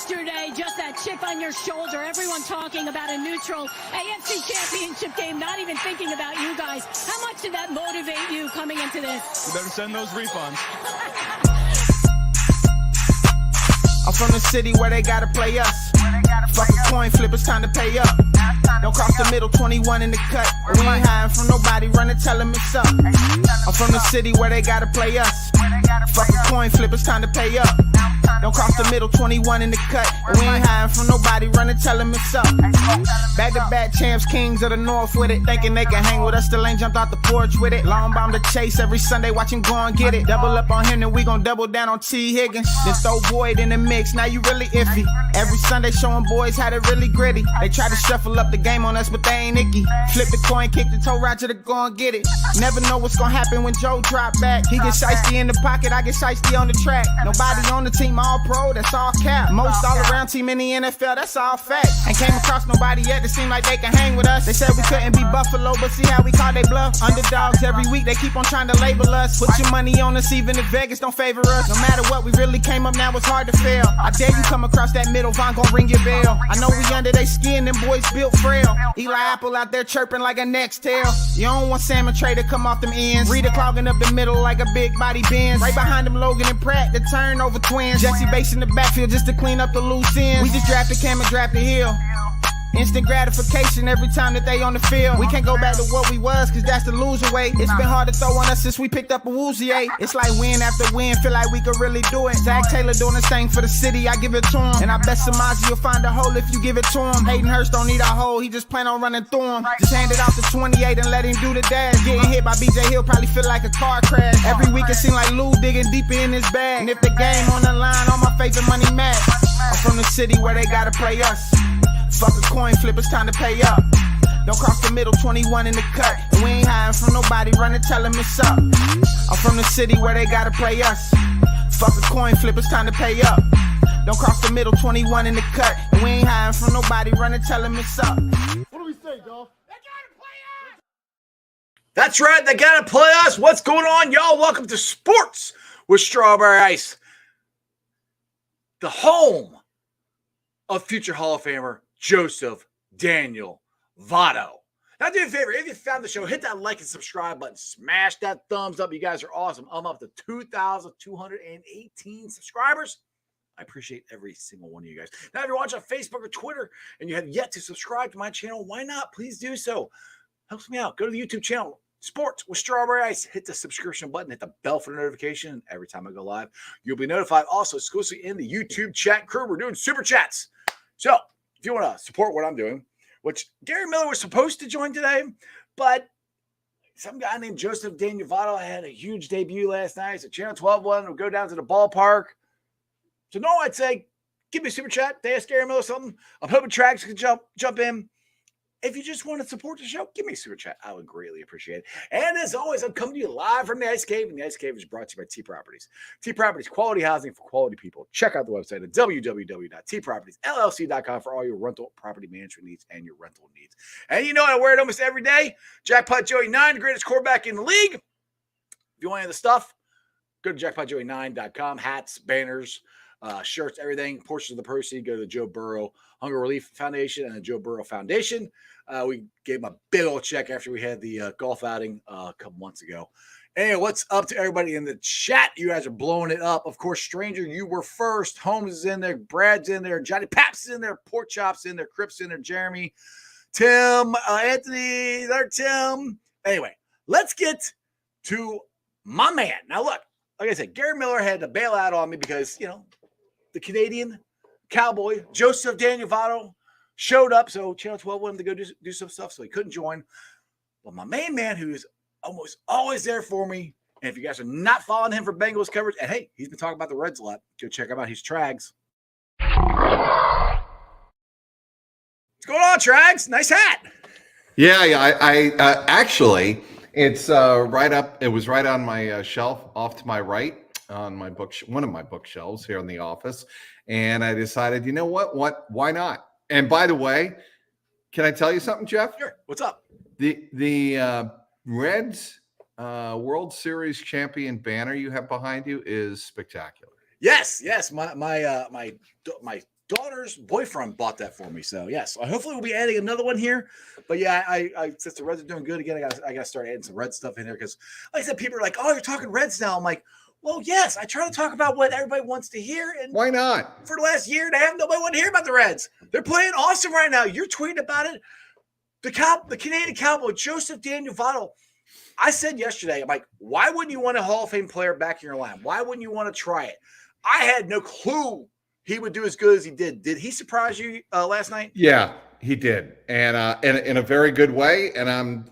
yesterday, just that chip on your shoulder, everyone talking about a neutral AFC Championship game, not even thinking about you guys. How much did that motivate you coming into this? You better send those refunds. I'm from the city where they gotta play us. Fuck a coin flip, it's time to pay up. Don't cross the middle, 21 in the cut. We ain't hiding from nobody, run and tell them it's up. I'm from the city where they gotta play us. Fuck a coin flip, it's time to pay up. Don't cross the middle, 21 in the cut. We ain't hiding from nobody, run and tell them it's up. Back-to-back champs, kings of the north with it. Thinking they can hang with us, still ain't jumped out the porch with it. Long bomb to chase every Sunday, watch him go and get it. Double up on him, then we gon' double down on T. Higgins. Then throw Boyd in the mix, now you really iffy. Every Sunday showing boys how to really gritty. They try to shuffle up the game on us, but they ain't icky. Flip the coin, kick the toe, Roger to go and get it. Never know what's gonna happen when Joe drop back. He get shiesty in the pocket, I get shiesty on the track. Nobody on the team all pro, that's all cap. Most all around team in the NFL, that's all fact. Ain't came across nobody yet that seem like they can hang with us. They said we couldn't be Buffalo, but see how we call they bluff. Underdogs every week, they keep on trying to label us. Put your money on us, even if Vegas don't favor us. No matter what, we really came up, now it's hard to fail. I dare you come across that middle, Von gon' ring your bell. I know we under they skin, them boys built frail. Eli Apple out there chirping like a next tail. You don't want Salmon Trey to come off them ends. Rita clogging up the middle like a big body Benz. Right behind them Logan and Pratt, the turnover twins. Jesse Bates in the backfield just to clean up the loose ends. We just drafted Cam and drafted Hill. Instant gratification every time that they on the field. We can't go back to what we was, cause that's the loser way. It's been hard to throw on us since we picked up a Woozy. It's like win after win, feel like we could really do it. Zach Taylor doing his thing for the city, I give it to him. And I bet Samaji will find a hole if you give it to him. Hayden Hurst don't need a hole, he just plan on running through him. Just hand it off to 28 and let him do the dash. Getting hit by BJ Hill probably feel like a car crash. Every week it seem like Lou digging deeper in his bag. And if the game on the line, all my favorite money match. I'm from the city where they gotta play us. Fuck a coin flip, it's time to pay up. Don't cross the middle, 21 in the cut. And we ain't hiding from nobody, run and tell them it's up. I'm from the city where they gotta play us. Fuck a coin flip, it's time to pay up. Don't cross the middle, 21 in the cut. And we ain't hiding from nobody, run and tell them it's up. What do we say, Dolph? That's right, they gotta play us. What's going on, y'all? Welcome to Sports with Strawberry Ice, the home of future Hall of Famer Joseph Daniel Voto. Now, do me a favor, if you found the show, hit that like and subscribe button. Smash that thumbs up. You guys are awesome. I'm up to 2,218 subscribers. I appreciate every single one of you guys. Now, if you're watching on Facebook or Twitter and you have yet to subscribe to my channel, why not? Please do so. Helps me out. Go to the YouTube channel, Sports with Strawberry Ice. Hit the subscription button. Hit the bell for the notification. Every time I go live, you'll be notified. Also, exclusively in the YouTube chat crew, we're doing super chats. So, if you want to support what I'm doing, which Gary Miller was supposed to join today, but some guy named Joseph Daniel Voto had a huge debut last night. So, Channel 12 wanted to go down to the ballpark. So, no, I'd say, give me a super chat. They ask Gary Miller something. I'm hoping Trags can jump in. If you just want to support the show, give me a super chat. I would greatly appreciate it. And as always, I'm coming to you live from the Ice Cave, and the Ice Cave is brought to you by T Properties. T Properties, quality housing for quality people. Check out the website at www.tpropertiesllc.com for all your rental property management needs and your rental needs. And you know I wear it almost every day. Jackpot Joey 9, the greatest quarterback in the league. If you want any of the stuff, go to jackpotjoey9.com. Hats, banners, shirts, everything. Portions of the proceeds go to the Joe Burrow Hunger Relief Foundation and the Joe Burrow Foundation. We gave him a big old check after we had the golf outing a couple months ago. Anyway, what's up to everybody in the chat? You guys are blowing it up. Of course, Stranger, you were first. Holmes is in there. Brad's in there. Johnny Paps is in there. Pork Chop's in there. Crip's in there. Jeremy, Tim, Anthony, there, Tim. Anyway, let's get to my man. Now, look, like I said, Gary Miller had to bail out on me because, you know, the Canadian cowboy, Joseph Daniel Voto, showed up. So Channel 12 wanted to go do some stuff, so he couldn't join. But my main man, who's almost always there for me, and if you guys are not following him for Bengals coverage, and hey, he's been talking about the Reds a lot, go check him out. He's Trags. What's going on, Trags? Nice hat. Yeah. I actually, it's right up. It was right on my shelf, off to my right, on my book, one of my bookshelves here in the office, and I decided, you know what? Why not? And by the way, can I tell you something, Jeff? Sure. What's up? The Reds World Series champion banner you have behind you is spectacular. Yes. My daughter's boyfriend bought that for me. So yes, hopefully we'll be adding another one here. But yeah, I since the Reds are doing good again, I got to start adding some Red stuff in there because, like I said, people are like, "Oh, you're talking Reds now." I'm like, "Well, yes, I try to talk about what everybody wants to hear." And Why not? for the last year and a half, nobody wanted to hear about the Reds. They're playing awesome right now. You're tweeting about it. The Canadian Cowboy, Joseph Daniel Voto. I said yesterday, I'm like, why wouldn't you want a Hall of Fame player back in your line? Why wouldn't you want to try it? I had no clue he would do as good as he did. Did he surprise you last night? Yeah, he did, and in a very good way. And I'm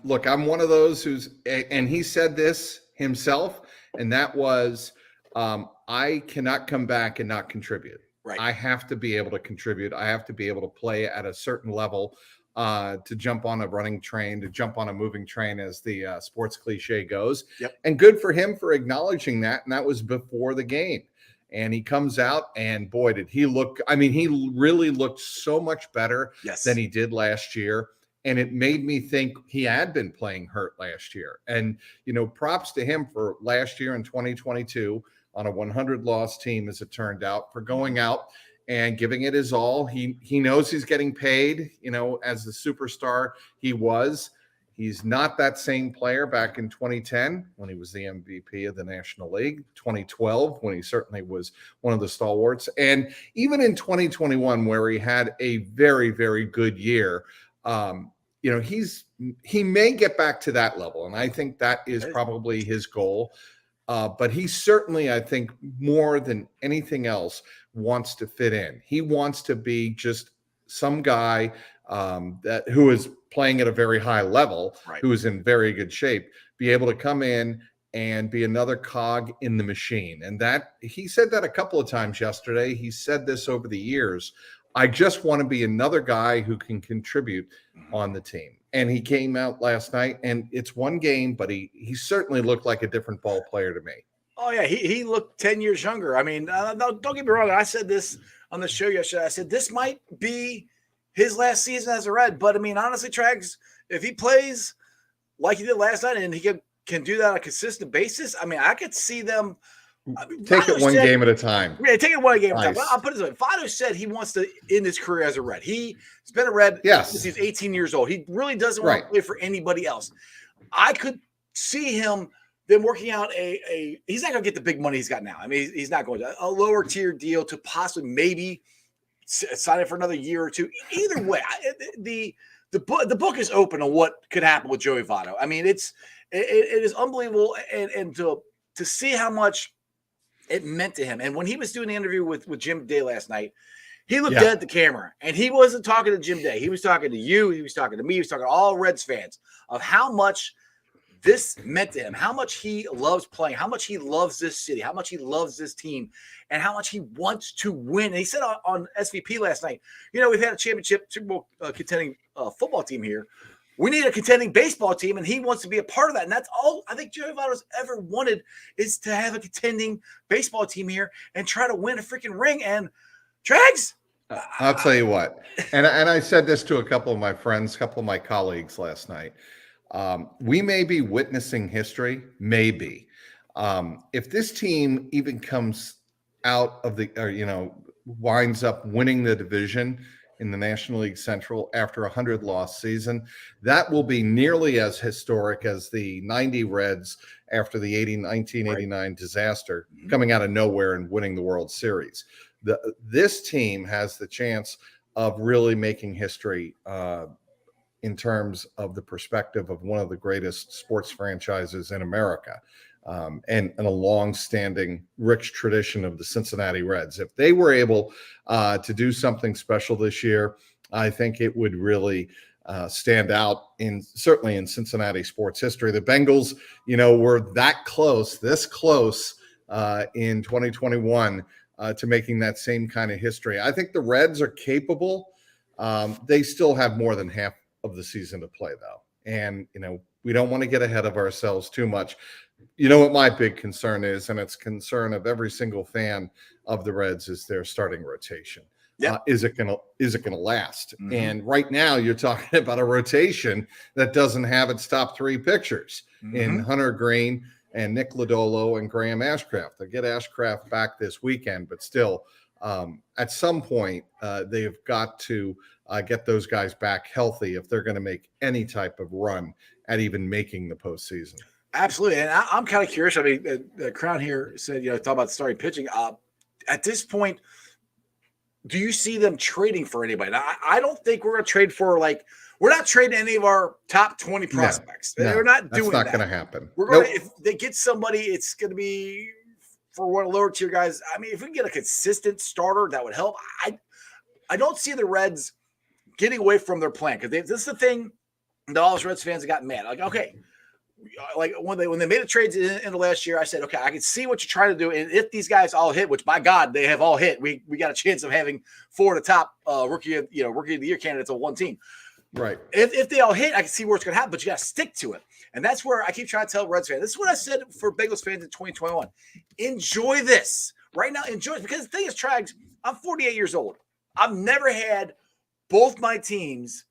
one of those and he said this himself, and that was, I cannot come back and not contribute. Right. I have to be able to contribute. I have to be able to play at a certain level to jump on a running train, to jump on a moving train, as the sports cliche goes. Yep. And good for him for acknowledging that. And that was before the game. And he comes out, and boy, did he look. I mean, he really looked so much better than he did last year. And it made me think he had been playing hurt last year. And, props to him for last year in 2022 on a 100-loss team, as it turned out, for going out and giving it his all. He knows he's getting paid, as the superstar he was. He's not that same player back in 2010 when he was the MVP of the National League, 2012 when he certainly was one of the stalwarts, and even in 2021 where he had a very, very good year. He may get back to that level, and I think that is probably his goal. But he certainly, I think, more than anything else, wants to fit in. He wants to be just some guy who is playing at a very high level, who is in very good shape, be able to come in and be another cog in the machine. And that he said that a couple of times yesterday. He said this over the years. I just want to be another guy who can contribute on the team. And he came out last night, and it's one game, but he certainly looked like a different ball player to me. Oh, yeah. He looked 10 years younger. I mean, don't get me wrong. I said this on the show yesterday. I said this might be his last season as a Red. But, I mean, honestly, Trags, if he plays like he did last night and he can do that on a consistent basis, I mean, I could see them take it one game at a time. Yeah, take it one game at a time. Well, I'll put it this way. Votto said he wants to end his career as a Red. He's been a Red since he's 18 years old. He really doesn't want to play for anybody else. I could see him then working out he's not going to get the big money he's got now. I mean, he's not going to a lower tier deal to possibly maybe sign it for another year or two. Either way, the book is open on what could happen with Joey Votto. I mean, it is unbelievable, and to see how much it meant to him. And when he was doing the interview with Jim Day last night, he looked dead at the camera, and he wasn't talking to Jim Day. He was talking to you. He was talking to me. He was talking to all Reds fans of how much this meant to him, how much he loves playing, how much he loves this city, how much he loves this team, and how much he wants to win. And he said on SVP last night, we've had a championship Super Bowl contending football team here. We need a contending baseball team, and he wants to be a part of that. And that's all I think Joey Votto's ever wanted, is to have a contending baseball team here and try to win a freaking ring. And Trags, I'll tell you what, and I said this to a couple of my friends, a couple of my colleagues last night. We may be witnessing history, maybe. If this team even comes out of winds up winning the division in the National League Central after a 100-loss season, that will be nearly as historic as the 90 Reds after the 1989 disaster, coming out of nowhere and winning the World Series. This team has the chance of really making history in terms of the perspective of one of the greatest sports franchises in America, and a long-standing rich tradition of the Cincinnati Reds. If they were able to do something special this year, I think it would really stand out certainly in Cincinnati sports history. The Bengals, were this close in 2021 to making that same kind of history. I think the Reds are capable. They still have more than half of the season to play, though. And, we don't want to get ahead of ourselves too much. You know what my big concern is, and it's concern of every single fan of the Reds, is their starting rotation. Yep. Is it gonna last? Mm-hmm. And right now you're talking about a rotation that doesn't have its top three pitchers in Hunter Green, and Nick Lodolo and Graham Ashcraft. They'll get Ashcraft back this weekend, but still, at some point, they've got to get those guys back healthy if they're going to make any type of run at even making the postseason. Absolutely. And I'm kind of curious. I mean, the Crown here said, talk about starting pitching. At this point, do you see them trading for anybody? Now, I don't think we're going to trade for we're not trading any of our top 20 prospects. No, They're not doing that. That's not going to happen. We're going to, if they get somebody, it's going to be for one of the lower tier guys. I mean, if we can get a consistent starter, that would help. I don't see the Reds getting away from their plan, because this is the thing that all us Reds fans have gotten mad. Okay, when they made the trades in the last year, I said, okay, I can see what you're trying to do, and if these guys all hit, which by God they have all hit, we got a chance of having 4 of the top rookie of the year candidates on one team. Right. If they all hit, I can see where it's going to happen, but you got to stick to it. And that's where I keep trying to tell Reds fans. This is what I said for Bengals fans in 2021. Enjoy this. Right now, enjoy it. Because the thing is, Trags, I'm 48 years old. I've never had both my teams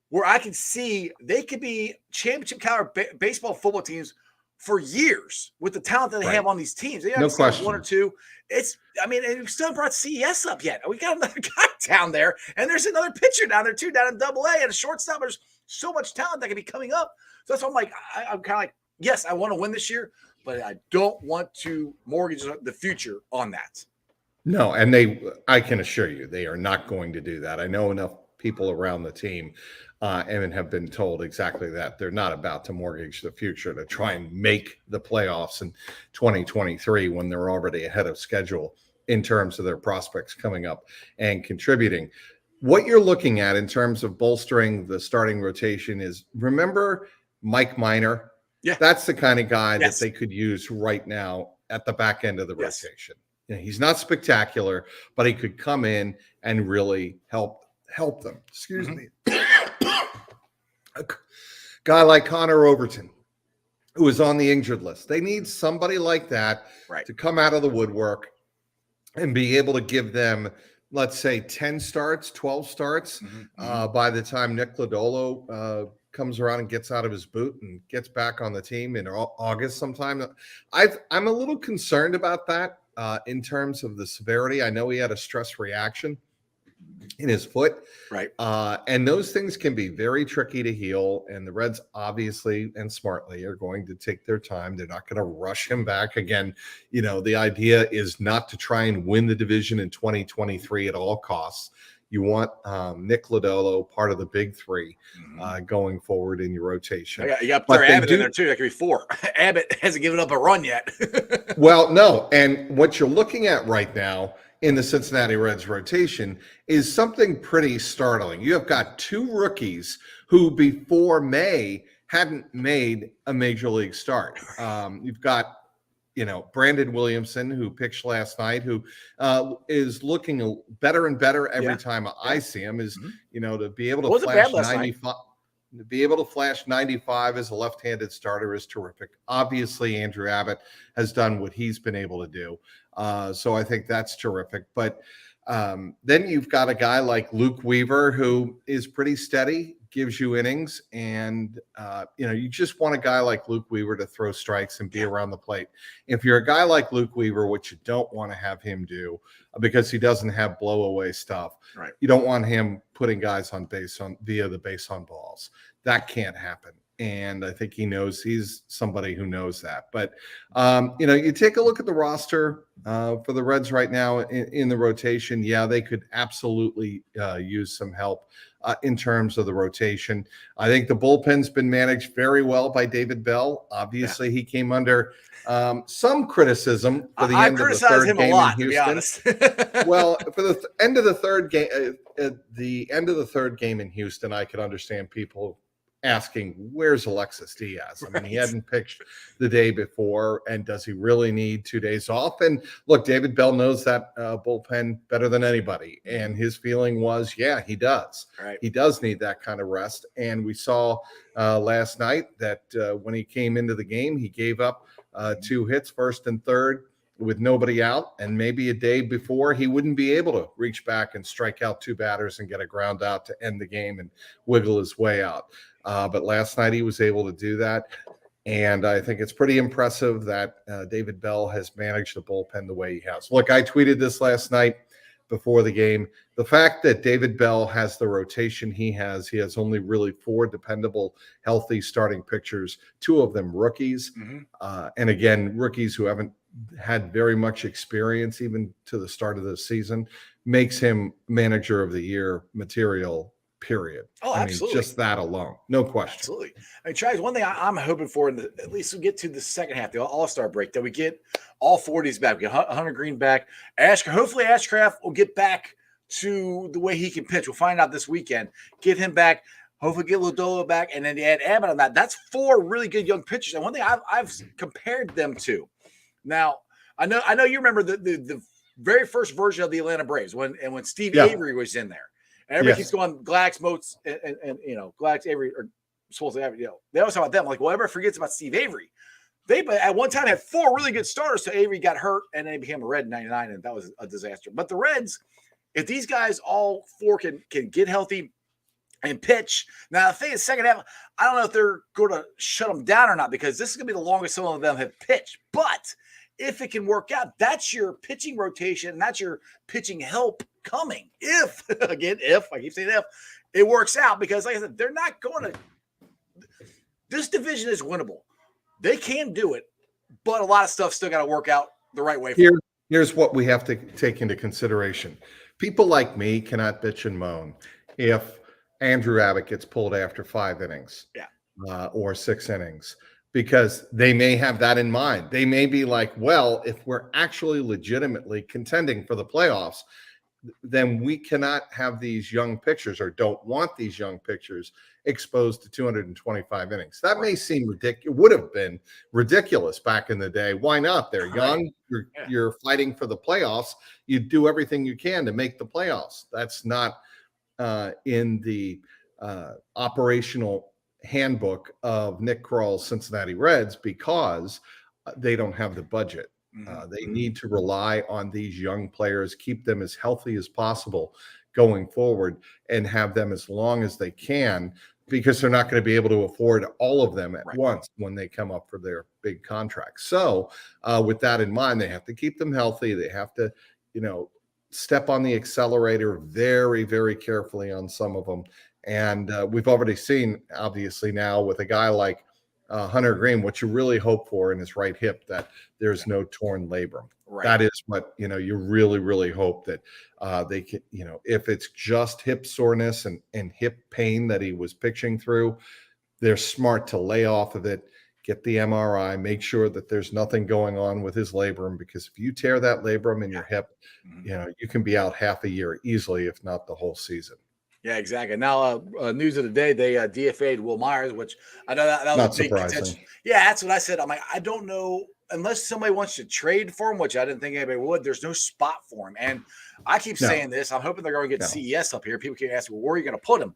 where I can see they could be championship caliber baseball football teams for years with the talent that they have on these teams. They No question. One or two. And we still haven't brought CES up yet. We got another guy down there, and there's another pitcher down there too, down in AA, and a shortstop. There's so much talent that can be coming up. So that's why I'm like, I'm kind of like, yes, I want to win this year, but I don't want to mortgage the future on that. No, and I can assure you, they are not going to do that. I know enough people around the team and have been told exactly that. They're not about to mortgage the future to try and make the playoffs in 2023 when they're already ahead of schedule in terms of their prospects coming up and contributing. What you're looking at in terms of bolstering the starting rotation is, remember Mike Minor? Yeah. That's the kind of guy that they could use right now at the back end of the rotation. He's not spectacular, but he could come in and really help them. Excuse me. A guy like Connor Overton, who is on the injured list. They need somebody like that to come out of the woodwork and be able to give them, let's say, 10 starts, 12 starts by the time Nick Lodolo comes around and gets out of his boot and gets back on the team in August sometime. I'm a little concerned about that in terms of the severity. I know he had a stress reaction in his foot. Right. And those things can be very tricky to heal. And the Reds obviously and smartly are going to take their time. They're not going to rush him back. Again, the idea is not to try and win the division in 2023 at all costs. You want Nick Lodolo, part of the big three, going forward in your rotation. You got to put Abbott in there too. That could be 4. Abbott hasn't given up a run yet. Well, no. And what you're looking at right now in the Cincinnati Reds rotation is something pretty startling. You have got 2 rookies who before May hadn't made a major league start. You've got, Brandon Williamson, who pitched last night, who is looking better and better every time I see him, is, to be able to flash 95. To be able to flash 95 as a left-handed starter is terrific. Obviously, Andrew Abbott has done what he's been able to do. So I think that's terrific. But then you've got a guy like Luke Weaver, who is pretty steady, gives you innings. And, you just want a guy like Luke Weaver to throw strikes and be around the plate. If you're a guy like Luke Weaver, which you don't want to have him do because he doesn't have blow-away stuff, you don't want him putting guys on base via the base on balls. That can't happen. And I think he knows, he's somebody who knows that. But, you take a look at the roster for the Reds right now in the rotation. Yeah, they could absolutely use some help in terms of the rotation. I think the bullpen's been managed very well by David Bell. Obviously, he came under some criticism for the end of the third game in Houston. Well, for the end of the third game, in Houston, I could understand people asking, where's Alexis Diaz? I mean, he hadn't pitched the day before, and does he really need 2 days off? And look, David Bell knows that bullpen better than anybody, and his feeling was, yeah, he does. He does need that kind of rest, and we saw last night that when he came into the game, he gave up 2 hits, first and third, with nobody out, and maybe a day before he wouldn't be able to reach back and strike out 2 batters and get a ground out to end the game and wiggle his way out. But last night he was able to do that. And I think it's pretty impressive that David Bell has managed the bullpen the way he has. Look, I tweeted this last night before the game. The fact that David Bell has the rotation he has only really 4 dependable, healthy starting pitchers, 2 of them rookies. And again, rookies who haven't had very much experience even to the start of the season, makes him manager of the year material, period. Oh, absolutely. I mean, just that alone. No question. Absolutely. I mean, Travis, one thing I'm hoping for, at least we get to the second half, the All-Star break, that we get all 40s back. We get Hunter Green back. Hopefully Ashcraft will get back to the way he can pitch. We'll find out this weekend. Get him back. Hopefully get Lodolo back. And then you add Abbott on that. That's 4 really good young pitchers. And one thing I've compared them to. Now, I know you remember the very first version of the Atlanta Braves when Steve Avery was in there. And everybody keeps going Glax, Moats, and Glax, Avery, or supposedly Avery. They always talk about them. Like, well, everybody forgets about Steve Avery. They at one time had 4 really good starters, so Avery got hurt, and then he became a Red in '99, and that was a disaster. But the Reds, if these guys all 4 can get healthy and pitch. Now, the thing is, second half, I don't know if they're going to shut them down or not, because this is going to be the longest some of them have pitched. But if it can work out, that's your pitching rotation, and that's your pitching help coming. If I keep saying if, it works out, because like I said, they're not going to – this division is winnable. They can do it, but a lot of stuff still got to work out the right way. Here's what we have to take into consideration. People like me cannot bitch and moan if Andrew Abbott gets pulled after 5 innings or 6 innings, because they may have that in mind. They may be like, well, if we're actually legitimately contending for the playoffs, then we cannot have these young pitchers, or don't want these young pitchers exposed to 225 innings. That may seem ridiculous. Would have been ridiculous back in the day. Why not? They're young. You're fighting for the playoffs. You do everything you can to make the playoffs. That's not in the operational handbook of Nick Krall's Cincinnati Reds, because they don't have the budget. They need to rely on these young players, keep them as healthy as possible going forward, and have them as long as they can, because they're not going to be able to afford all of them at once when they come up for their big contracts. So with that in mind, they have to keep them healthy. They have to, step on the accelerator very, very carefully on some of them. And we've already seen, obviously, now with a guy like Hunter Green, what you really hope for in his right hip, that there's no torn labrum. That is what, you really, really hope that they can, if it's just hip soreness and hip pain that he was pitching through, they're smart to lay off of it, get the MRI, make sure that there's nothing going on with his labrum, because if you tear that labrum in your hip, you can be out half a year easily, if not the whole season. Yeah, exactly. Now, news of the day, they DFA'd Will Myers, which I know that was not a big surprising. contention. Yeah, that's what I said. I'm like, I don't know, unless somebody wants to trade for him, which I didn't think anybody would. There's no spot for him, and I keep saying this. I'm hoping they're going to get CES up here. People keep asking, well, where are you going to put him?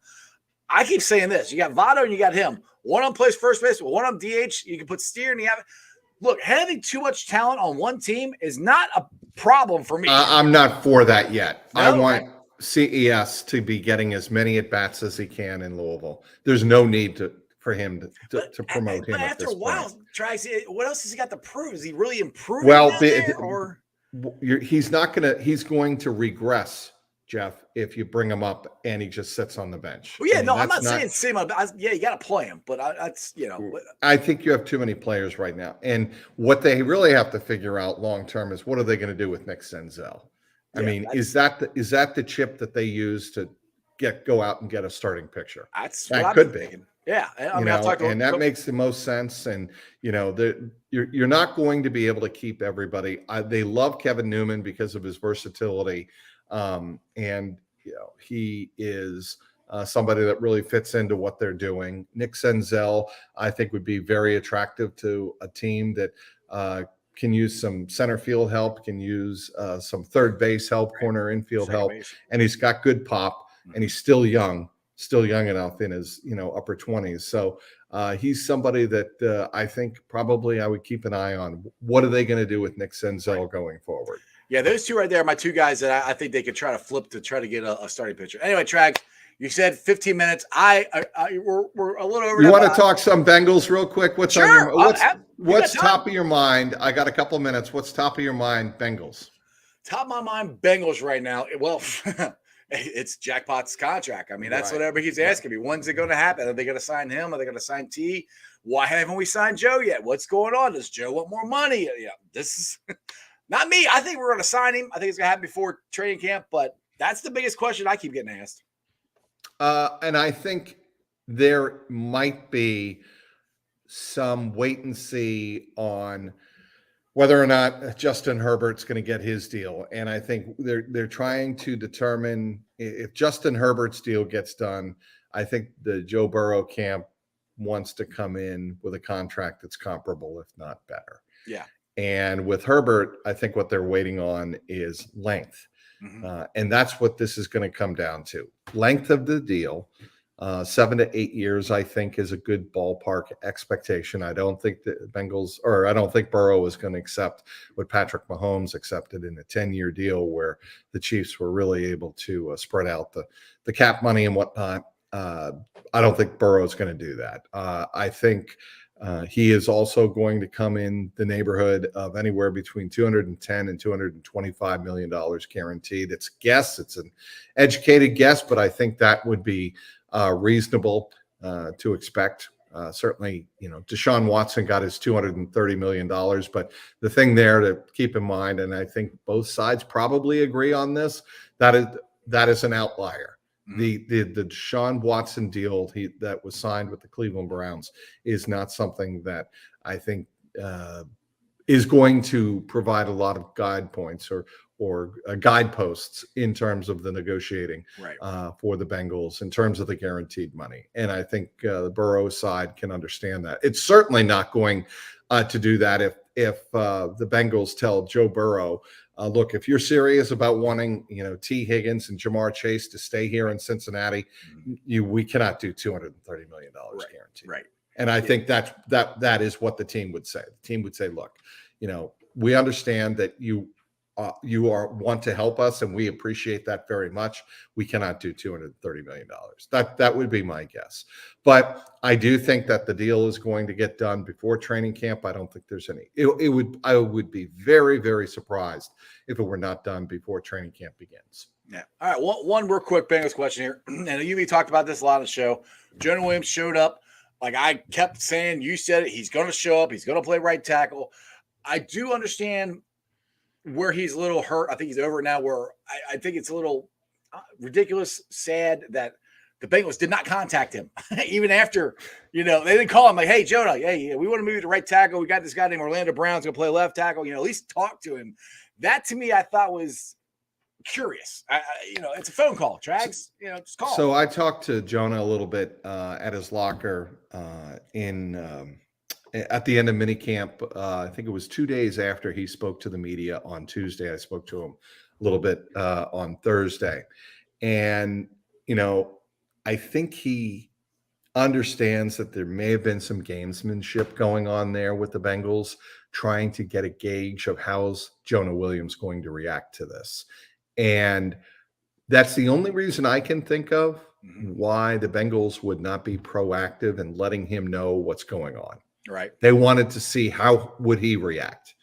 I keep saying this. You got Voto and you got him. One of them plays first base, one of them DH. You can put Steer and you have. Look, having too much talent on one team is not a problem for me. I'm not for that yet. No? I want CES to be getting as many at bats as he can in Louisville. There's no need for him to promote him. But after a while, what else has he got to prove? Is he really improving? He's going to regress, Jeff, if you bring him up and he just sits on the bench. Well, yeah, I'm not saying same. Yeah, you got to play him, but I think you have too many players right now, and what they really have to figure out long term is, what are they going to do with Nick Senzel? I mean, is that the chip that they use to go out and get a starting pitcher? That could be. Yeah, that makes the most sense. And you're not going to be able to keep everybody. They love Kevin Newman because of his versatility, and he is somebody that really fits into what they're doing. Nick Senzel, I think, would be very attractive to a team that can use some center field help, can use some third base help, corner infield help, and he's got good pop, and he's still young enough in his upper 20s. So he's somebody that I think probably I would keep an eye on. What are they going to do with Nick Senzel going forward? Yeah, those two right there are my two guys that I think they could try to flip to try to get a starting pitcher. Anyway, Trags, you said 15 minutes. We're a little over. You want to talk some Bengals real quick? What's on Sure. your You got what's time. top of your mind? I got a couple of minutes. What's top of your mind, Bengals? Top of my mind, Bengals right now. Well, it's Jackpot's contract. I mean, that's what everybody's asking me. When's it going to happen? Are they going to sign him? Are they going to sign T? Why haven't we signed Joe yet? What's going on? Does Joe want more money? Yeah, this is not me. I think we're going to sign him. I think it's going to happen before training camp, but that's the biggest question I keep getting asked. And I think there might be some wait and see on whether or not Justin Herbert's going to get his deal. And I think they're trying to determine if Justin Herbert's deal gets done. I think the Joe Burrow camp wants to come in with a contract that's comparable, if not better. Yeah. And with Herbert, I think what they're waiting on is length. And that's what this is going to come down to. Length of the deal. 7 to 8 years, I think, is a good ballpark expectation. I don't think the Bengals, or I don't think Burrow is going to accept what Patrick Mahomes accepted in a 10-year deal where the Chiefs were really able to spread out the cap money and whatnot. I don't think Burrow is going to do that. I think he is also going to come in the neighborhood of anywhere between $210 and $225 million guaranteed. It's a guess. It's an educated guess, but I think that would be reasonable to expect. Certainly, Deshaun Watson got his $230 million. But the thing there to keep in mind, and I think both sides probably agree on this, that is an outlier. The Deshaun Watson deal that was signed with the Cleveland Browns is not something that I think is going to provide a lot of guide points or guideposts in terms of the negotiating for the Bengals in terms of the guaranteed money. And I think the Burrow side can understand that. It's certainly not going to do that if the Bengals tell Joe Burrow, look, if you're serious about wanting, T. Higgins and Jamar Chase to stay here in Cincinnati, we cannot do $230 million guaranteed. Right. And I think that is what the team would say. The team would say, look, we understand that you want to help us, and we appreciate that very much. We cannot do $230 million. That would be my guess. But I do think that the deal is going to get done before training camp. I don't think there's any. I would be very, very surprised if it were not done before training camp begins. Yeah. All right. One real quick Bengals question here. And we talked about this a lot on the show. Jonah Williams showed up. Like I kept saying, you said it. He's going to show up. He's going to play right tackle. I do understand where he's a little hurt. I think he's over it now, where I think it's a little ridiculous, sad that the Bengals did not contact him. Even after, they didn't call him like, hey, Jonah, hey, we want to move you to right tackle. We got this guy named Orlando Brown's going to play left tackle. At least talk to him. That to me, I thought was curious. It's a phone call, Trags. Just call. So I talked to Jonah a little bit at his locker at the end of minicamp. I think it was 2 days after he spoke to the media on Tuesday. I spoke to him a little bit on Thursday. And, I think he understands that there may have been some gamesmanship going on there with the Bengals, trying to get a gauge of how's Jonah Williams going to react to this. And that's the only reason I can think of why the Bengals would not be proactive in letting him know what's going on. Right. They wanted to see how would he react,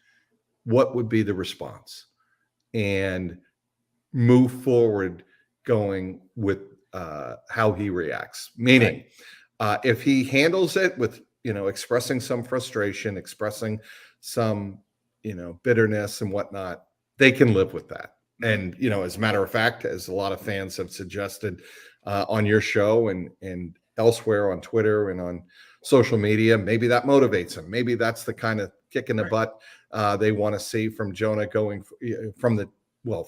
what would be the response, and move forward going with how he reacts. Meaning, if he handles it with, expressing some frustration, expressing some, bitterness and whatnot, they can live with that. And, as a matter of fact, as a lot of fans have suggested on your show and elsewhere on Twitter and on social media, maybe that motivates him. Maybe that's the kind of kick in the butt they want to see from Jonah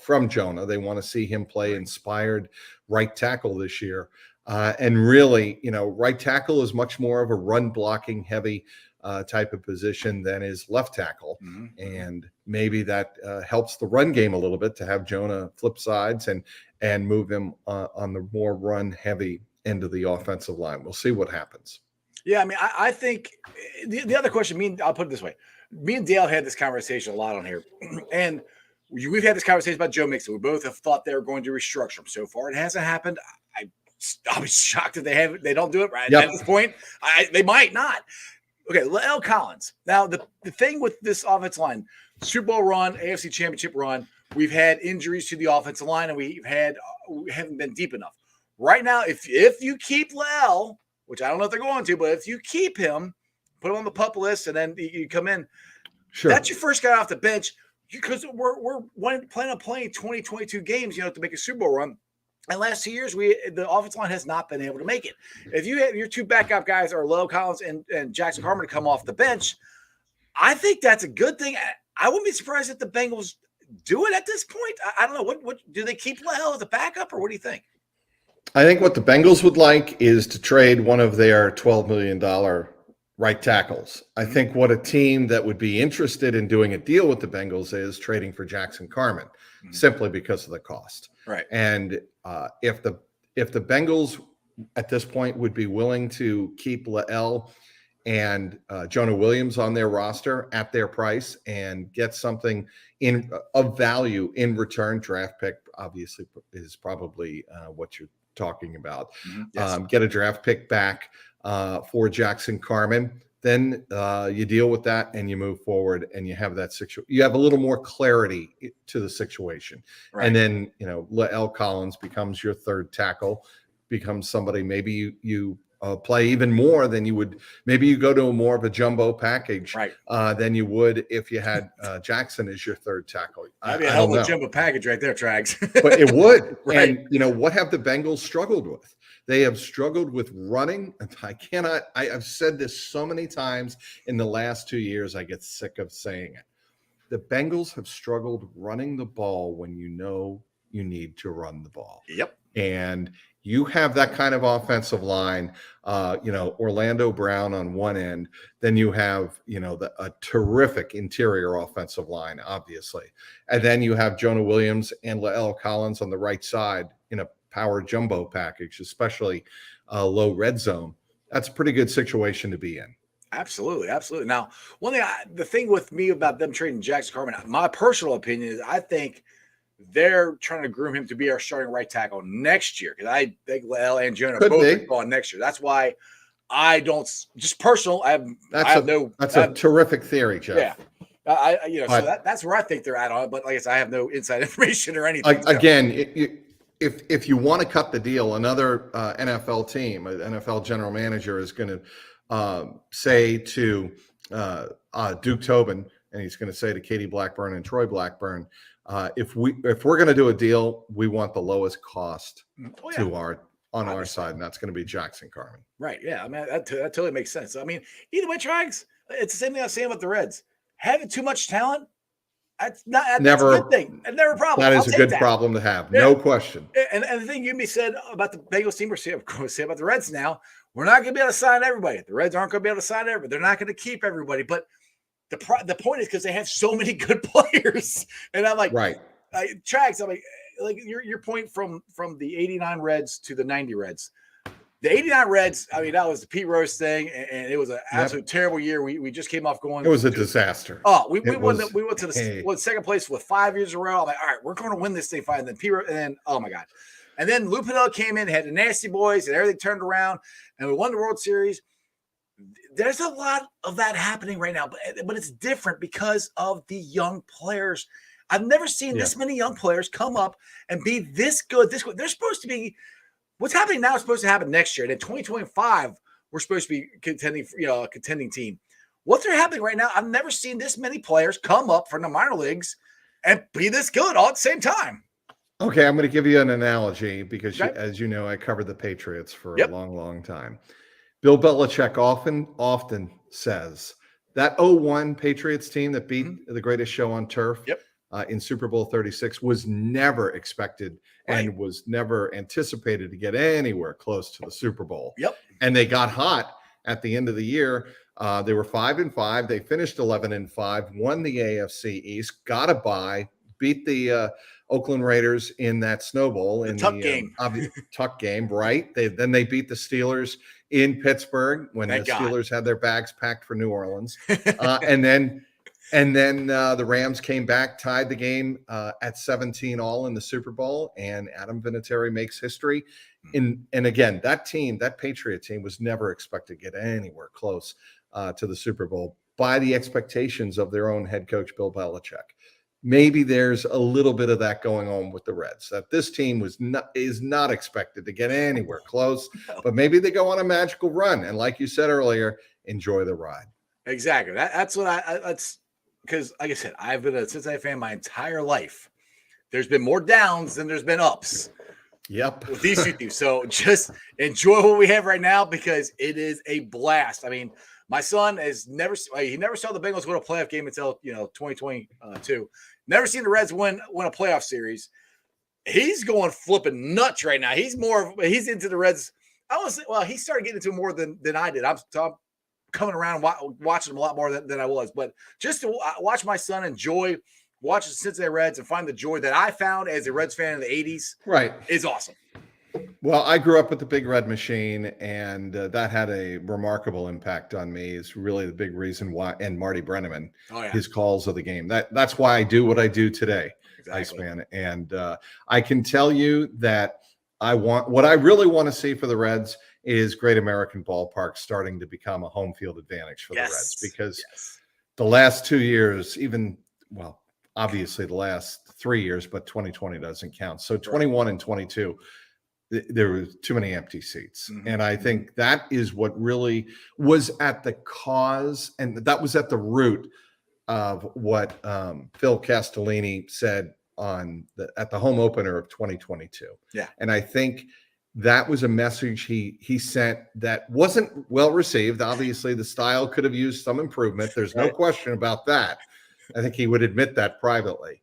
from Jonah. They want to see him play inspired right tackle this year. And really, right tackle is much more of a run blocking heavy type of position than is left tackle. And maybe that helps the run game a little bit to have Jonah flip sides and move him on the more run heavy end of the offensive line. We'll see what happens. Yeah, I mean, I think the other question, I'll put it this way. Me and Dale had this conversation a lot on here. And we've had this conversation about Joe Mixon. We both have thought they were going to restructure him. So far, it hasn't happened. I'll be shocked if they don't do it right at this point. They might not. Okay, L. Collins. Now, the thing with this offensive line, Super Bowl run, AFC Championship run, we've had injuries to the offensive line, and we haven't been deep enough. Right now, if you keep L, which I don't know if they're going to, but if you keep him, put him on the PUP list, and then you come in, that's your first guy off the bench, because we're planning on playing 2022 games, to make a Super Bowl run. And last 2 years, the offensive line has not been able to make it. If you have your two backup guys are Leo Collins and Jackson Carman to come off the bench, I think that's a good thing. I wouldn't be surprised if the Bengals do it at this point. I don't know. What do they keep Leo as a backup, or what do you think? I think what the Bengals would like is to trade one of their $12 million right tackles. I think what a team that would be interested in doing a deal with the Bengals is trading for Jackson Carman, simply because of the cost. Right. And if the Bengals at this point would be willing to keep Lael and Jonah Williams on their roster at their price and get something of value in return, draft pick obviously is probably what you're talking about. Yes. Get a draft pick back for Jackson Carman, then you deal with that and you move forward and you have that situation. You have a little more clarity to the situation. Right. And then, L. Collins becomes your third tackle, becomes somebody maybe you play even more than you would. Maybe you go to more of a jumbo package than you would if you had Jackson as your third tackle. That'd be a hell of a jumbo package right there, Trags. But it would. Right. And, what have the Bengals struggled with? They have struggled with running. I've said this so many times in the last 2 years, I get sick of saying it. The Bengals have struggled running the ball when you need to run the ball. Yep. And you have that kind of offensive line, Orlando Brown on one end, then you have, a terrific interior offensive line, obviously. And then you have Jonah Williams and Lael Collins on the right side in a power jumbo package, especially low red zone. That's a pretty good situation to be in. Absolutely. Absolutely. Now, the thing with me about them trading Jackson Carman, my personal opinion is I think they're trying to groom him to be our starting right tackle next year, because I think Lael and Jonah both are going next year. That's why I don't, just personal. That's a terrific theory, Jeff. Yeah. So that's where I think they're at on it. But like I said, I have no inside information or anything. Again, if you want to cut the deal, another NFL team, an NFL general manager is going to say to Duke Tobin, and he's going to say to Katie Blackburn and Troy Blackburn, if we're going to do a deal, we want the lowest cost to our side, and that's going to be Jackson Carman. Right. Yeah. I mean, that totally makes sense. I mean, either way, Trags, it's the same thing I was saying about the Reds. Having too much talent, that's never a good thing. It's never a problem. That is a good problem to have. Yeah. No question. And the thing you said about the Bengals team, we're going to say about the Reds now, we're not going to be able to sign everybody. The Reds aren't going to be able to sign everybody. They're not going to keep everybody. But the point is because they have so many good players. And I'm like, right. Trags, I'm like your point from the 89 Reds to the 90 Reds. The 89 Reds, I mean, that was the Pete Rose thing, and it was an absolute terrible year. We just came off going. It was a disaster. Oh, we went to the second place with 5 years in a row. I'm like, all right, we're going to win this thing fine. And then Pete Rose, and then, oh my God. And then Lou Piniella came in, had the Nasty Boys, and everything turned around, and we won the World Series. There's a lot of that happening right now, but it's different because of the young players. I've never seen this many young players come up and be this good. They're supposed to be. What's happening now is supposed to happen next year. And in 2025, we're supposed to be contending, a contending team. What's happening right now? I've never seen this many players come up from the minor leagues and be this good all at the same time. Okay, I'm going to give you an analogy because, as you know, I covered the Patriots for a long, long time. Bill Belichick often says that 0-1 Patriots team that beat the greatest show on turf in Super Bowl 36 was never expected and was never anticipated to get anywhere close to the Super Bowl. Yep. And they got hot at the end of the year. They were 5-5. They finished 11-5, won the AFC East, got a bye, beat the Oakland Raiders in that Snow Bowl in the Tuck game, right? Then they beat the Steelers in Pittsburgh when the Steelers had their bags packed for New Orleans. And then And then the Rams came back, tied the game at 17 all in the Super Bowl, and Adam Vinatieri makes history. And again, that team, that Patriot team, was never expected to get anywhere close to the Super Bowl by the expectations of their own head coach, Bill Belichick. Maybe there's a little bit of that going on with the Reds, that this team is not expected to get anywhere close, but maybe they go on a magical run. And like you said earlier, enjoy the ride. Exactly. That's what that's because, like I said, I've been a Cincinnati fan my entire life. There's been more downs than there's been ups. Yep. With these two teams. So just enjoy what we have right now because it is a blast. I mean, my son has never saw the Bengals win a playoff game until 2022. Never seen the Reds win a playoff series. He's going flipping nuts right now. He's into the Reds. I want to say, well, he started getting into it more than I did. I'm coming around watching them a lot more than I was. But just to watch my son enjoy watching the Cincinnati Reds and find the joy that I found as a Reds fan in the 80s is awesome. Well, I grew up with the Big Red Machine, and that had a remarkable impact on me. Is really the big reason why, and Marty Brenneman, his calls of the game. That's why I do what I do today, Iceman. And I can tell you that what I really want to see for the Reds is Great American Ballpark starting to become a home field advantage for the Reds, because the last 2 years, obviously the last 3 years, but 2020 doesn't count. So 21 and 22. There was too many empty seats. Mm-hmm. And I think that is what really was at the cause, and that was at the root of what Phil Castellini said at the home opener of 2022. Yeah. And I think that was a message he sent that wasn't well received. Obviously, the style could have used some improvement. There's no question about that. I think he would admit that privately.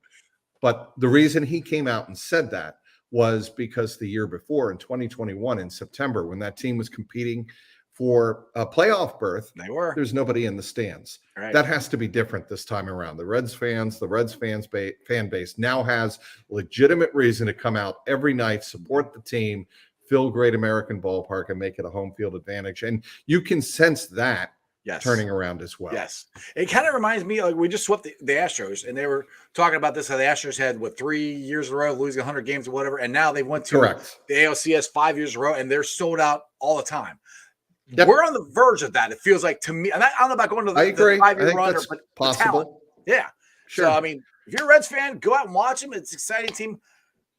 But the reason he came out and said that was because the year before, in 2021, in September, when that team was competing for a playoff berth, there's nobody in the stands. Right. That has to be different this time around. The Reds fans fan base now has legitimate reason to come out every night, support the team, fill Great American Ballpark, and make it a home field advantage. And you can sense that turning around as well. Yes. It kind of reminds me, like, we just swept the Astros, and they were talking about this, how the Astros had, 3 years in a row, losing 100 games or whatever, and now they went to the ALCS 5 years in a row, and they're sold out all the time. Yep. We're on the verge of that, it feels like to me. And I don't know about going to the 5-year run, but possible. Yeah. Sure. So, I mean, if you're a Reds fan, go out and watch them. It's an exciting team.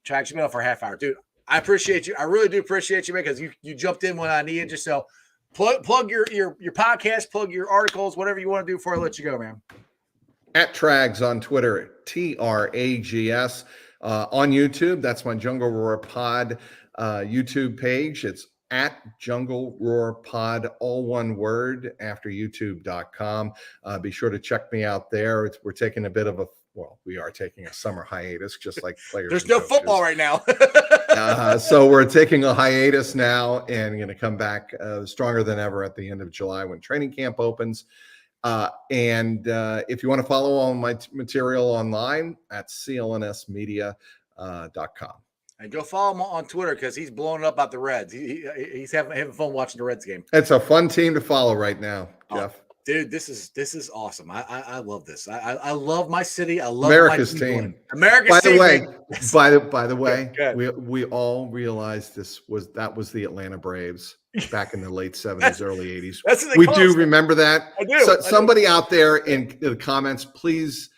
Trax, you've been on for a half hour. Dude, I appreciate you. I really do appreciate you, man, because you jumped in when I needed you. So, plug your podcast, plug your articles, whatever you want to do before I let you go, man. At Trags on Twitter, TRAGS. On YouTube, that's my Jungle Roar Pod YouTube page. It's at Jungle Roar Pod, all one word, after youtube.com. Be sure to check me out there. We're taking a bit of we are taking a summer hiatus, just like players. There's no football right now. So we're taking a hiatus now and going to come back stronger than ever at the end of July when training camp opens. And if you want to follow all my material online, at clnsmedia.com. And go follow him on Twitter because he's blowing up about the Reds. He's having fun watching the Reds game. It's a fun team to follow right now, Jeff. Dude, this is awesome. I love this. I love my city. I love America's team. America's team. By the way, we all realized that was the Atlanta Braves back in the late 70s, early 80s. We do remember that. I do. So somebody out there in the comments, please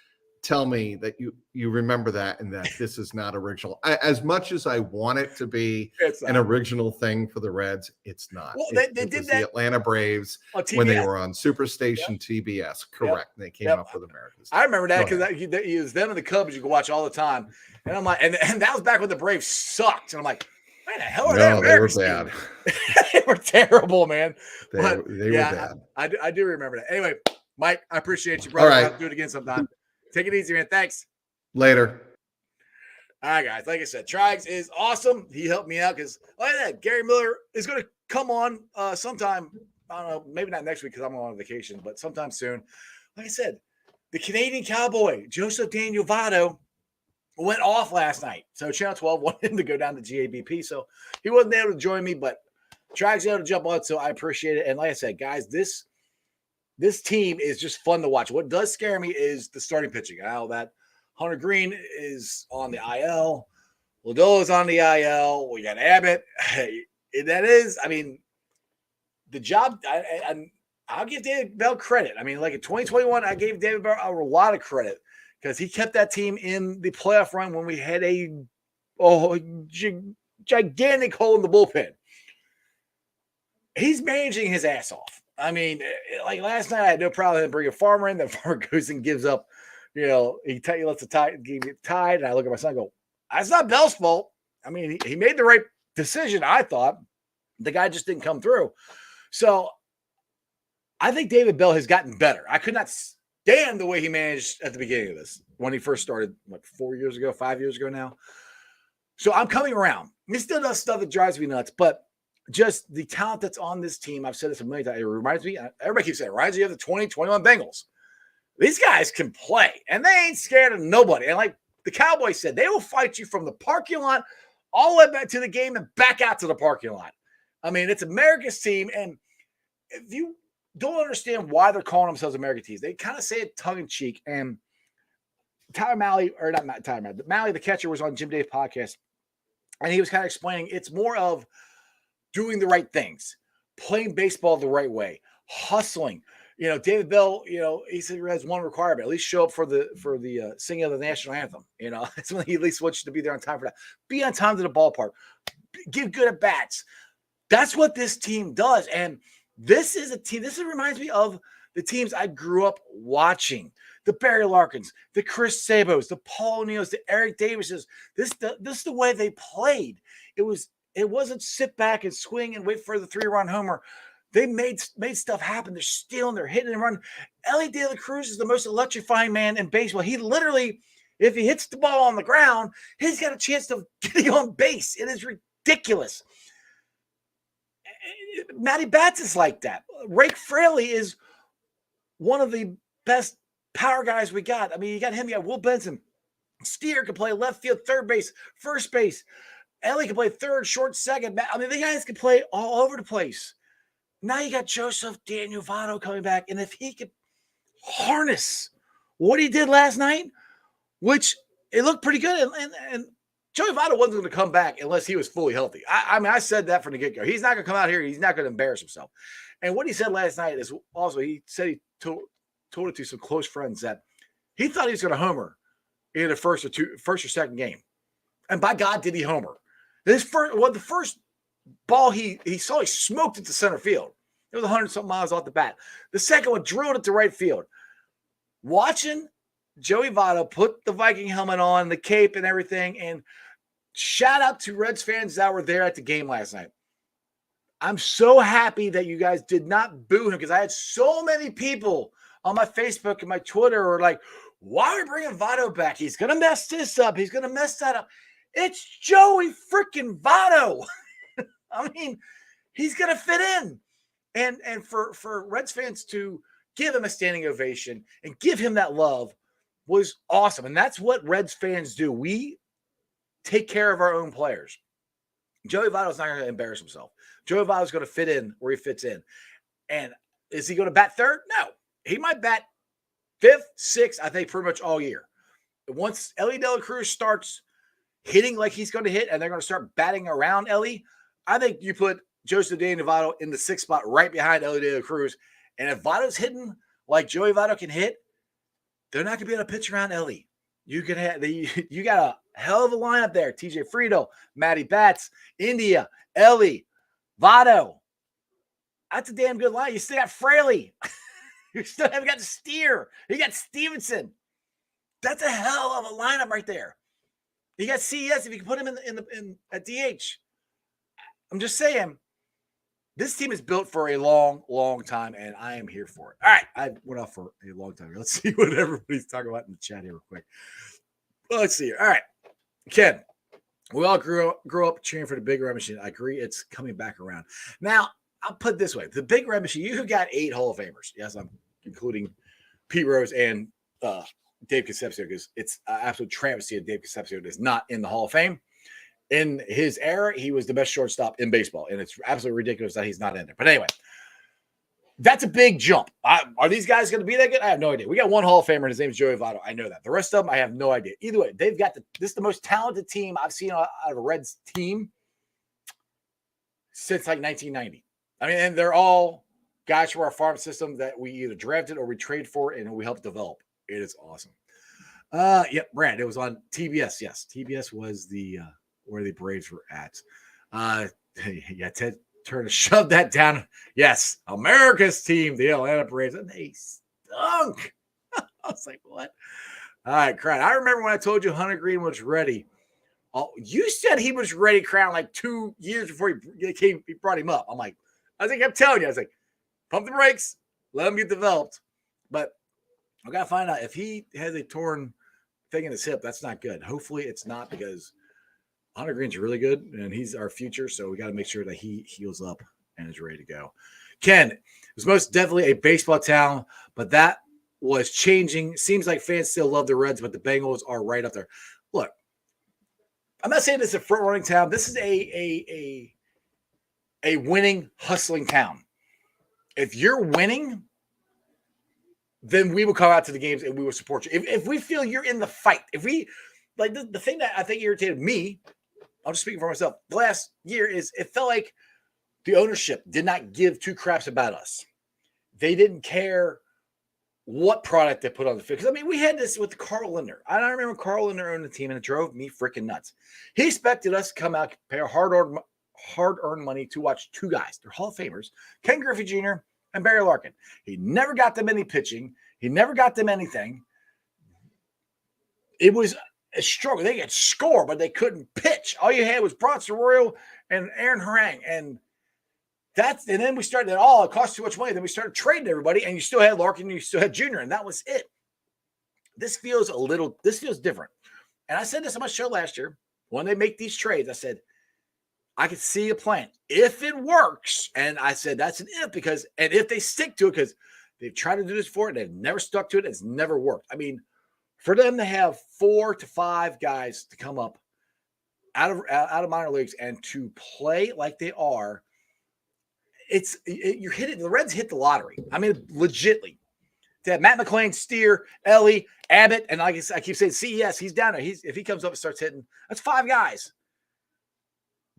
tell me that you remember that and that this is not original. As much as I want it to be an original thing for the Reds, it's not. Well, they did that. The Atlanta Braves when they were on Superstation TBS. Correct. They came up with America's. I remember that because he was them and the Cubs you could watch all the time. And I'm like, and that was back when the Braves sucked. And I'm like, why the hell are they? They were bad. They were terrible, man. They were bad. I do remember that. Anyway, Mike, I appreciate you, brother. All right. I'll have to do it again sometime. Take it easy, man. Thanks. Later. All right, guys. Like I said, Trags is awesome. He helped me out because, like that, Gary Miller is going to come on sometime. I don't know, maybe not next week because I'm on vacation, but sometime soon. Like I said, the Canadian Cowboy, Joseph Daniel Voto, went off last night. So Channel 12 wanted him to go down to GABP. So he wasn't able to join me, but Trags able to jump on. So I appreciate it. And like I said, guys, this this team is just fun to watch. What does scare me is the starting pitching. Now that Hunter Green is on the IL, Lodolo is on the IL. We got Abbott. That is, I mean, the job. I'll give David Bell credit. I mean, like in 2021, I gave David Bell a lot of credit because he kept that team in the playoff run when we had a gigantic hole in the bullpen. He's managing his ass off. I mean, like last night, I had no problem with him bringing Farmer in. Then Farmer goes and gives up. He lets the tie get tied, and I look at my son and go, "That's not Bell's fault." I mean, he made the right decision. I thought the guy just didn't come through. So I think David Bell has gotten better. I could not stand the way he managed at the beginning of this when he first started, 5 years ago now. So I'm coming around. He still does stuff that drives me nuts, but just the talent that's on this team, I've said this a million times. It reminds me, everybody keeps saying, it reminds me of the 2021 Bengals. These guys can play, and they ain't scared of nobody. And like the Cowboys said, they will fight you from the parking lot all the way back to the game and back out to the parking lot. I mean, it's America's team, and if you don't understand why they're calling themselves American teams, they kind of say it tongue-in-cheek. And Malley, the catcher, was on Jim Dave's podcast, and he was kind of explaining it's more of doing the right things, playing baseball the right way, hustling. David Bell, he said he has one requirement: at least show up for the singing of the national anthem. That's when he at least wants you to be there on time for that. Be on time to the ballpark. Give good at bats. That's what this team does. And this is a team. This reminds me of the teams I grew up watching: the Barry Larkins, the Chris Sabos, the Paul O'Neills, the Eric Davises. This is the way they played. It wasn't sit back and swing and wait for the 3-run homer. They made stuff happen. They're stealing, they're hitting and running. Ellie De La Cruz is the most electrifying man in baseball. He literally, if he hits the ball on the ground, he's got a chance of getting on base. It is ridiculous. Matty Bats is like that. Rake Fraley is one of the best power guys we got. I mean, you got him, you got Will Benson. Steer can play left field, third base, first base. Ellie can play third, short, second. I mean, the guys can play all over the place. Now you got Joseph Daniel Voto coming back. And if he could harness what he did last night, which it looked pretty good. And Joey Votto wasn't going to come back unless he was fully healthy. I mean, I said that from the get-go. He's not going to come out here. He's not going to embarrass himself. And what he said last night is also, he said he told it to some close friends that he thought he was going to homer in the first or second game. And by God, did he homer. The first ball he saw, he smoked it to center field. It was 100-something miles off the bat. The second one drilled it to right field. Watching Joey Votto put the Viking helmet on, the cape and everything, and shout out to Reds fans that were there at the game last night. I'm so happy that you guys did not boo him, because I had so many people on my Facebook and my Twitter were like, why are we bringing Votto back? He's going to mess this up. He's going to mess that up. It's Joey freaking Votto. I mean, he's going to fit in. And for Reds fans to give him a standing ovation and give him that love was awesome. And that's what Reds fans do. We take care of our own players. Joey Votto's not going to embarrass himself. Joey Votto's going to fit in where he fits in. And is he going to bat third? No. He might bat fifth, sixth, I think, pretty much all year. Once Ellie De La Cruz starts hitting like he's going to hit, and they're going to start batting around Ellie, I think you put Joseph Daniel Votto in the sixth spot right behind Ellie De La Cruz. And if Votto's hitting like Joey Votto can hit, they're not going to be able to pitch around Ellie. You got a hell of a lineup there. TJ Friedel, Matty Bats, India, Ellie, Votto. That's a damn good line. You still got Fraley. You still haven't got the Steer. You got Stevenson. That's a hell of a lineup right there. You got CES if you can put him in at DH. I'm just saying, this team is built for a long, long time, and I am here for it. All right, I went off for a long time. Let's see what everybody's talking about in the chat here real quick. Well, let's see. All right, Ken, we all grew up cheering for the Big Red Machine. I agree, it's coming back around. Now, I'll put it this way. The Big Red Machine, you got 8 Hall of Famers. Yes, I'm including Pete Rose and Dave Concepcion, because it's an absolute travesty that Dave Concepcion is not in the Hall of Fame. In his era, he was the best shortstop in baseball, and it's absolutely ridiculous that he's not in there. But anyway, That's a big jump. Are these guys going to be that good? I have no idea. We got one Hall of Famer, and his name is Joey Voto. I know that. The rest of them, I have no idea. Either way, they've got this is the most talented team I've seen out of a Reds team since like 1990. I mean, and they're all guys from our farm system that we either drafted or we trade for and we helped develop. It is awesome. Yep, Brad, it was on TBS. Yes, TBS was the where the Braves were at. Yeah, Ted Turner shoved that down. Yes, America's team, the Atlanta Braves, and they stunk. I was like, what? All right, Crown. I remember when I told you Hunter Green was ready. Oh, you said he was ready, Crown, like 2 years before he brought him up. I'm like, I think I'm telling you, I was like, pump the brakes, let him get developed. But I got to find out if he has a torn thing in his hip. That's not good. Hopefully it's not, because Hunter Green's really good and he's our future. So we got to make sure that he heals up and is ready to go. Ken, it was most definitely a baseball town, but that was changing. Seems like fans still love the Reds, but the Bengals are right up there. Look, I'm not saying this is a front running town. This is a winning, hustling town. If you're winning, then we will come out to the games and we will support you. If we feel you're in the fight, if we like the thing that I think irritated me, I'm just speaking for myself, the last year is it felt like the ownership did not give two craps about us. They didn't care what product they put on the field. Because, I mean, we had this with Carl Linder. I remember Carl Linder owned the team, and it drove me freaking nuts. He expected us to come out, pay our hard-earned money to watch two guys. They're Hall of Famers, Ken Griffey Jr. and Barry Larkin. He never got them any pitching. He never got them anything. It was a struggle. They could score, but they couldn't pitch. All you had was Bronson Royal and Aaron Harang. And then we started, it cost too much money. Then we started trading everybody, and you still had Larkin, and you still had Junior, and that was it. This feels different. And I said this on my show last year. When they make these trades, I said, I could see a plan. If it works, and I said that's an if, and if they stick to it, because they've tried to do this before, and they've never stuck to it, it's never worked. I mean, for them to have 4 to 5 guys to come up out of minor leagues and to play like they are, you're hitting. The Reds hit the lottery. I mean, legitly. To have Matt McClain, Steer, Ellie, Abbott, and I keep saying CES, he's down there. If he comes up and starts hitting, that's 5 guys.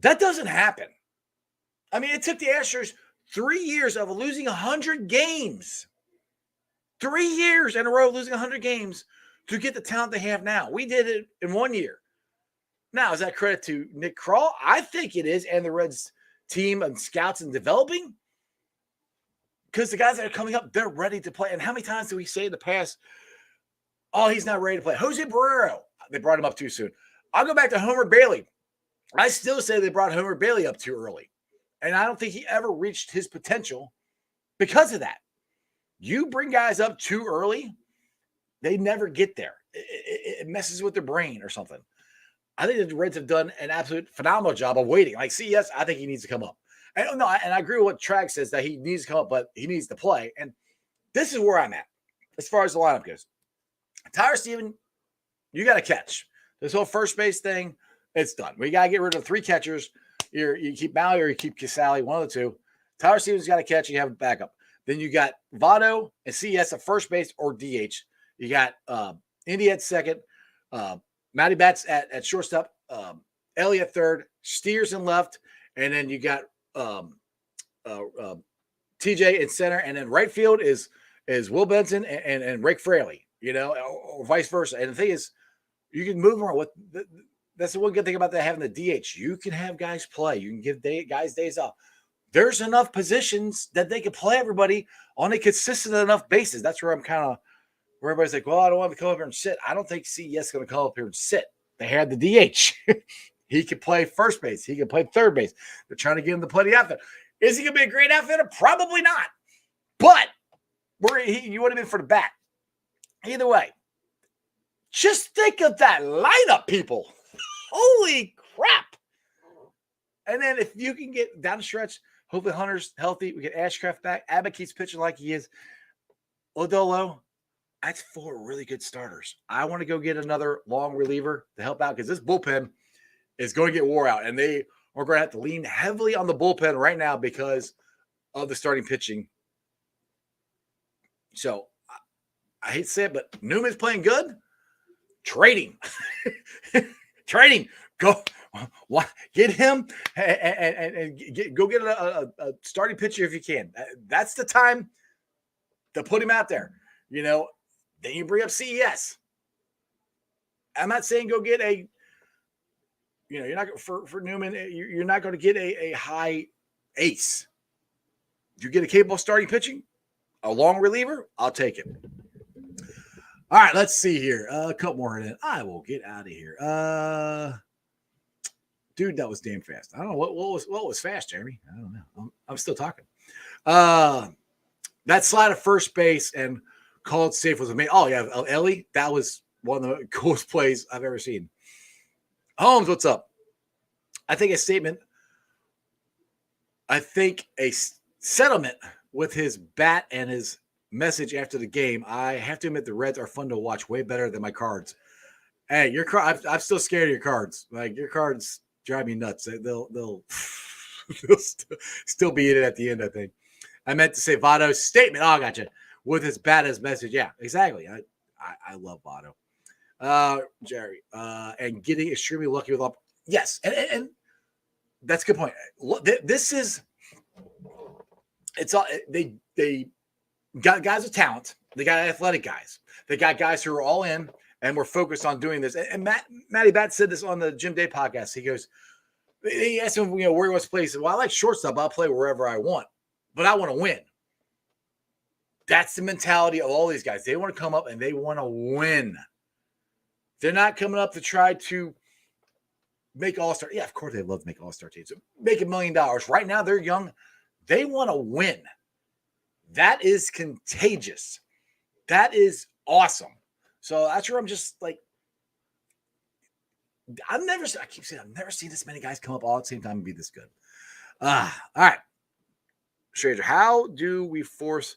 That doesn't happen. I mean, it took the Astros 3 years of losing 100 games. 3 years in a row losing 100 games to get the talent they have now. We did it in 1 year. Now, is that credit to Nick Krall? I think it is, and the Reds team and scouts and developing, because the guys that are coming up, they're ready to play. And how many times do we say in the past, oh, he's not ready to play? Jose Barrero, they brought him up too soon. I'll go back to Homer Bailey. I still say they brought Homer Bailey up too early. And I don't think he ever reached his potential because of that. You bring guys up too early, they never get there. It messes with their brain or something. I think the Reds have done an absolute phenomenal job of waiting. Like CES, I think he needs to come up. And I agree with what Trag says, that he needs to come up, but he needs to play. And this is where I'm at as far as the lineup goes. Tyler Steven, you got to catch. This whole first base thing, it's done. We got to get rid of 3 catchers. You keep Maui or you keep Casali, one of the two. Tyler Stevens got to catch, and you have a backup. Then you got Voto and CES at first base or DH. You got Indy at second, Matty Bats at shortstop, Ellie at third, Steers in left, and then you got TJ in center, and then right field is Will Benson and Rick Fraley, or vice versa. And the thing is, you can move around. That's the one good thing about that, having the DH. You can have guys play. You can give guys days off. There's enough positions that they can play everybody on a consistent enough basis. That's where I'm kind of where everybody's like, well, I don't want to come up here and sit. I don't think CES is going to come up here and sit. They had the DH. He could play first base. He could play third base. They're trying to get him to play the outfield. Is he going to be a great outfielder? Probably not. But you would have been for the bat. Either way, just think of that lineup, people. Holy crap. And then if you can get down the stretch, hopefully Hunter's healthy. We get Ashcraft back. Abbott keeps pitching like he is. Odolo, that's 4 really good starters. I want to go get another long reliever to help out, because this bullpen is going to get wore out. And they are going to have to lean heavily on the bullpen right now because of the starting pitching So I hate to say it, but Newman's playing good. Trading. Trading. Go. Get him and go get a starting pitcher if you can. That's the time to put him out there. Then you bring up CES. I'm not saying go get you're not for Newman. You're not going to get a high ace. You get a capable starting pitching, a long reliever. I'll take it. All right, let's see here. A couple more, and then I will get out of here. Dude, that was damn fast. I don't know what was fast, Jeremy. I don't know. I'm still talking. That slide at first base and called safe was amazing. Oh yeah, Ellie, that was one of the coolest plays I've ever seen. Holmes, what's up? I think a settlement with his bat and his message after the game. I have to admit the Reds are fun to watch, way better than my Cards. Hey, your card. I'm still scared of your Cards. Like your Cards drive me nuts. They'll still be in it at the end. I think. I meant to say Voto's statement. Oh, I gotcha. With his bat as message. Yeah, exactly. I love Voto. Jerry, and getting extremely lucky with up. Yes, and that's a good point. This is it's all they got guys with talent. They got athletic guys. They got guys who are all in and we're focused on doing this. And Matty Bat said this on the Jim Day podcast. He goes, he asked him, where he wants to play. He said, well, I like shortstop. I'll play wherever I want, but I want to win. That's the mentality of all these guys. They want to come up and they want to win. They're not coming up to try to make all-star. Yeah, of course they love to make all-star teams. Make $1 million. Right now they're young. They want to win. That is contagious. That is awesome. So that's where I'm just like, I keep saying I've never seen this many guys come up all at the same time and be this good. All right. Stranger, how do we force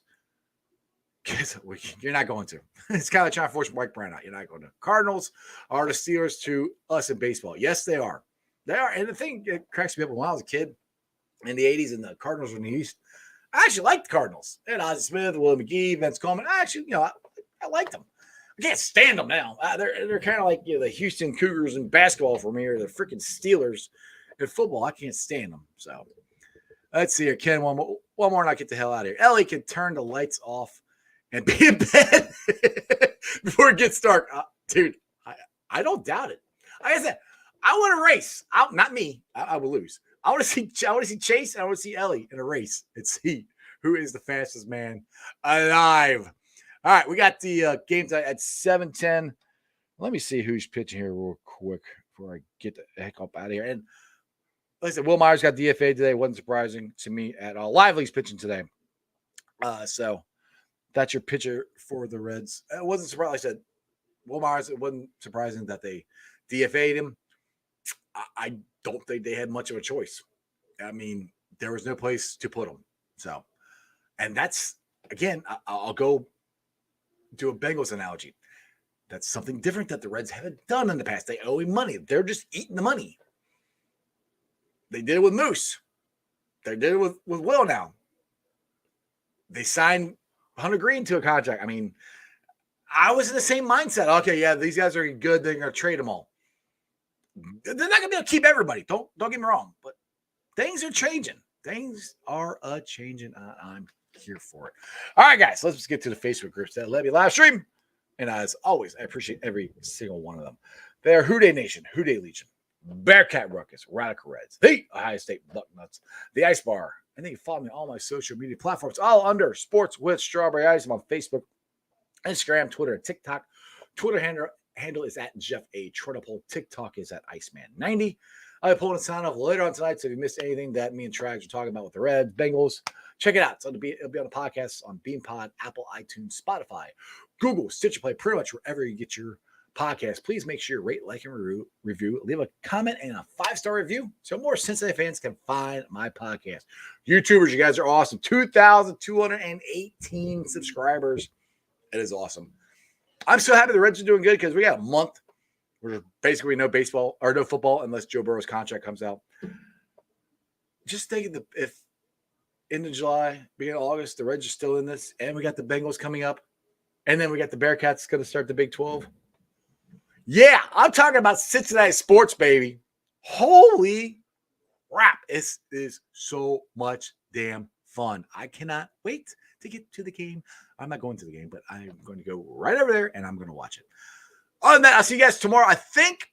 you're not going to. It's kind of like trying to force Mike Brown out. You're not going to. Cardinals are the Steelers to us in baseball. Yes, they are. They are. And the thing that cracks me up, when I was a kid in the 80s and the Cardinals were in the East, I actually liked the Cardinals. And Ozzie Smith, Willie McGee, Vince Coleman. I actually, I liked them. I can't stand them now. They're kind of like the Houston Cougars in basketball for me, or the freaking Steelers in football. I can't stand them. So let's see here. Ken, one more and I get the hell out of here. Ellie can turn the lights off and be in bed before it gets dark. Dude, I don't doubt it. Like I said, I want to race. Not me. I will lose. I want to see Chase and I want to see Ellie in a race and see who is the fastest man alive. All right, we got the game time at 7:10. Let me see who's pitching here real quick before I get the heck up out of here. And like I said, Will Myers got DFA today. Wasn't surprising to me at all. Lively's pitching today. So that's your pitcher for the Reds. It wasn't surprising. Like I said, Will Myers, it wasn't surprising that they DFA'd him. I don't think they had much of a choice. I mean, there was no place to put him. So, and that's, again, I'll go do a Bengals analogy. That's something different that the Reds haven't done in the past. They owe him money. They're just eating the money. They did it with Moose. They did it with Will now. They signed Hunter Green to a contract. I mean, I was in the same mindset. Okay, yeah, these guys are good. They're going to trade them all. They're not going to be able to keep everybody. Don't get me wrong. But things are changing. Things are a-changing. I'm here for it. All right, guys, let's just get to the Facebook groups that let me live stream. And as always, I appreciate every single one of them. They are Houday Nation, Houday Legion, Bearcat Ruckus, Radical Reds, the Ohio State Bucknuts, the Ice Bar. And then you follow me on all my social media platforms, all under Sports with Strawberry Ice. I'm on Facebook, Instagram, Twitter, and TikTok. Twitter handle is at Jeff A. Trunapole. TikTok is at Iceman90. I'll be pulling a sign off later on tonight. So if you missed anything that me and Trags are talking about with the Reds, Bengals, check it out. So it'll be on the podcast on BeanPod, Apple, iTunes, Spotify, Google, Stitcher Play, pretty much wherever you get your podcast. Please make sure you rate, like, and review. Leave a comment and a 5-star review so more Cincinnati fans can find my podcast. YouTubers, you guys are awesome. 2,218 subscribers. It is awesome. I'm so happy the Reds are doing good because we got a month where basically no baseball or no football unless Joe Burrow's contract comes out. Just thinking if into July, beginning of August. The Reds are still in this, and we got the Bengals coming up, and then we got the Bearcats going to start the Big 12. Yeah, I'm talking about Cincinnati sports, baby. Holy crap. It is so much damn fun. I cannot wait to get to the game. I'm not going to the game, but I'm going to go right over there, and I'm going to watch it. Other than that, I'll see you guys tomorrow. I think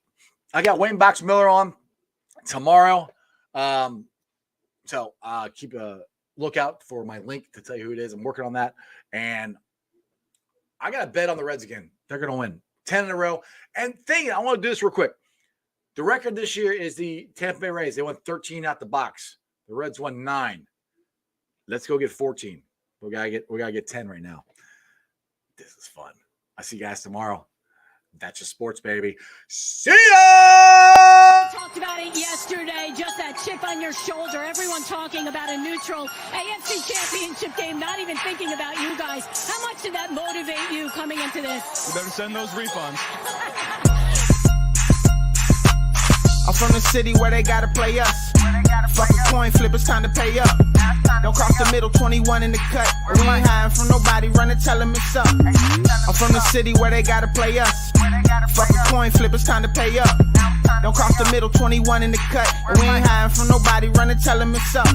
I got Wayne Box Miller on tomorrow. So keep a lookout for my link to tell you who it is. I'm working on that. And I got a bet on the Reds again. They're going to win 10 in a row. And I want to do this real quick. The record this year is the Tampa Bay Rays. They won 13 out the box. The Reds won 9. Let's go get 14. We gotta get 10 right now. This is fun. I'll see you guys tomorrow. That's your sports, baby. See ya! Talked about it yesterday, just that chip on your shoulder. Everyone talking about a neutral AFC Championship game, not even thinking about you guys. How much did that motivate you coming into this? You better send those refunds. I'm from the city where they gotta play us. Fuck a coin flip, it's time to pay up. Don't cross the middle, 21 in the cut. We ain't hiding from nobody, run and tell them it's up. I'm from the city where they gotta play us. Fuck a coin flip, it's time to pay up. Don't cross the middle, 21 in the cut. We ain't hiding from nobody, run and tell them it's up.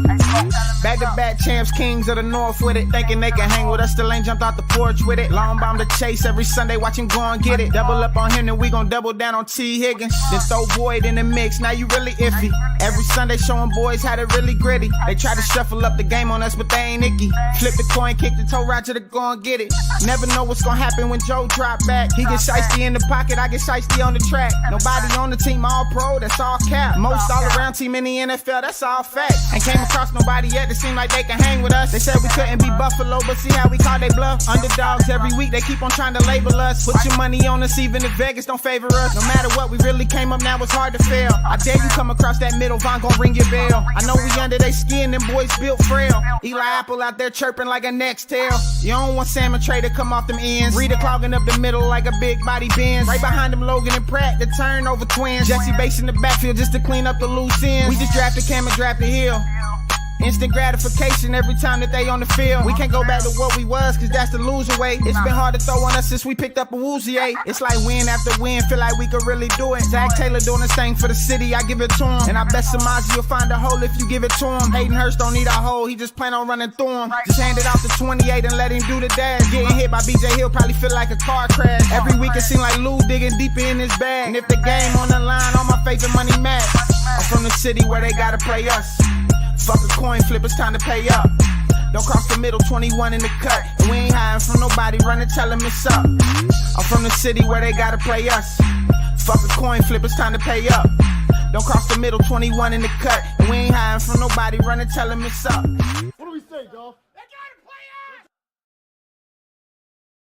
Back-to-back champs, kings of the north with it. Thinking they can hang with us, still ain't jumped out the porch with it. Long bomb to chase every Sunday, watch him go and get it. Double up on him, then we gon' double down on T. Higgins. Then throw Boyd in the mix, now you really iffy. Every Sunday showing boys how to really gritty. They try to shuffle up the game on us, but they ain't icky. Flip the coin, kick the toe, Roger to go and get it. Never know what's gonna happen when Joe drop back. He get shiesty in the pocket, I get shiesty on the track. Nobody on the team all pro, that's all cap. Most all around team in the NFL, that's all fact. Ain't came across nobody yet that seem like they can hang with us. They said we couldn't be Buffalo, but see how we call they bluff. Underdogs every week, they keep on trying to label us. Put your money on us, even if Vegas don't favor us. No matter what, we really came up, now it's hard to fail. I dare you come across that middle, Von gon' ring your bell. I know we under they skin, them boys built frail. Eli Apple out there chirping like a next tail. You don't want Salmon Trey to come off them ends. Rita clogging up the middle like a big body Benz. Right behind them Logan and Pratt, the turnover twins. Jesse Bates in the backfield just to clean up the loose ends. We just drafted Cam and drafted Hill. Instant gratification every time that they on the field. We can't go back to what we was, cause that's the loser way. It's been hard to throw on us since we picked up a Woozy. It's like win after win, feel like we could really do it. Zach Taylor doing the same for the city, I give it to him. And I bet Samaji will find a hole if you give it to him. Hayden Hurst don't need a hole, he just plan on running through him. Just hand it off to 28 and let him do the dash. Getting hit by BJ Hill probably feel like a car crash. Every week it seem like Lou digging deeper in his bag. And if the game on the line, all my favorite money match. I'm from the city where they gotta play us. Fuck a coin flip, it's time to pay up. Don't cross the middle, 21 in the cut. And we ain't hiding from nobody, run and tell them it's up. I'm from the city where they gotta play us. Fuck a coin flip, it's time to pay up. Don't cross the middle, 21 in the cut. And we ain't hiding from nobody, run and tell them it's up.